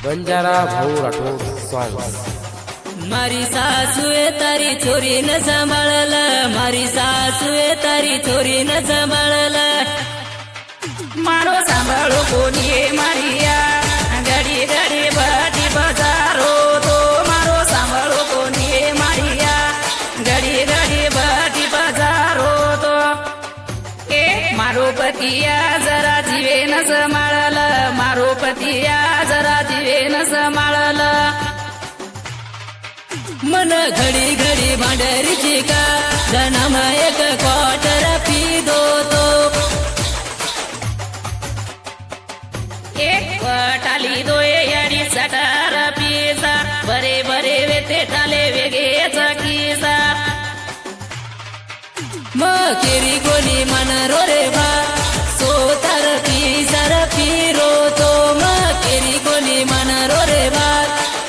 बंजारा भाऊ राठोड सॉन्ग्स। मारी सासूए तारी छोरी न सांभाळल, मारी सासूए तारी छोरी न सांभाळल, मारो सांभाळो कोणी मारिया घडी घडी बाटी बजारो तो, मारो सांभाळो कोणी मारिया घडी घडी बाटी बजारो तो। ए मारो पतिया जरा जीवे न सांभाळल, मारो पतिया जरा जीवे न सांभाळल, मन घडी घडी भांडरीची का जन्म एक क्वार्टर पी दो तो, एक टाली दोय याडी सटार पिसा, बरे बरे वेते टाले वेगेचा किसा, मग केरी कोणी मन रो रे भा सोतार पिसार पिरो तो, मग केरी कोणी मन रो रे भा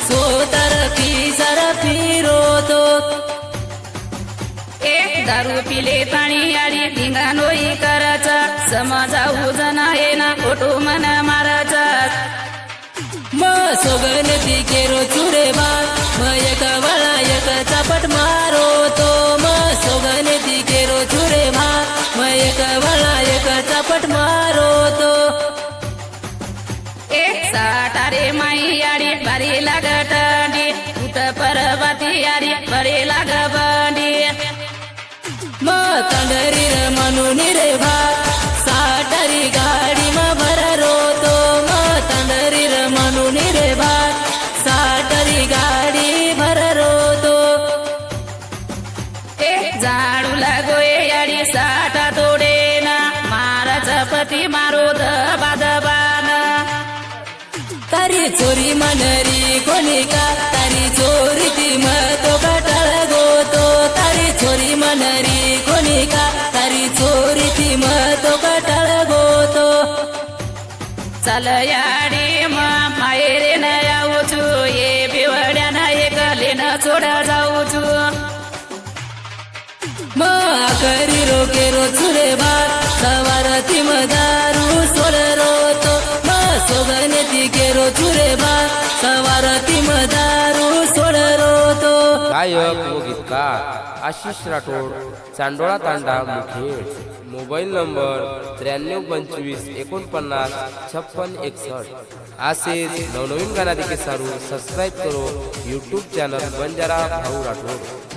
सोतार पिसार पिरो तो। एक दारू पिले पाणी आडी धिंगाणोई करायचा, समाजाऊ जना आहे ना फोटो मन मारायचा, मग सोगन ती केरो चुरे बा मग एक वळा एक चापट मारो तो, मग सोगन ती केरो चुरे बा मग एक वळा एक चापट मारो तो। एक साटारे माई याडी बारी लागटांडी उत परबाती याडी बरी लाग बांडी, मग तंडरी र म्हणून रे भा साटारी गाडी मग भररो तो, मग तंडरी र म्हणून रे भा साटारी गाडी भररो तो। एक झाडू लागोय याडी साठा तोडे ना माराचा पती मारो दबा दबाना, तारी चोरी मनरी कोणी का तारी चोरी ती मतो कटाळ गोतो, तारी चोरी मनरी कोणी का तारी चोरी ती मतो कटाळ गोतो। चल याडी मग मायरे न याऊचू ये बिवड्या न एकले न सोडा जाऊचू, मग करी रोके रो चुरे बा सवार ती मदारू सोड रोतो, मग सोगने ती केरो चुरे बा सवार ती मदारू सोड रोतो। गायक व गीतकार आशिष राठोड, चांडोळा तांडा मुखेड। Mobile number 9325 49 56 61। असेच नवनवीन गाना देखील सारू सबस्क्राईब करो यूट्यूब चॅनल बंजारा भाऊ राठोड।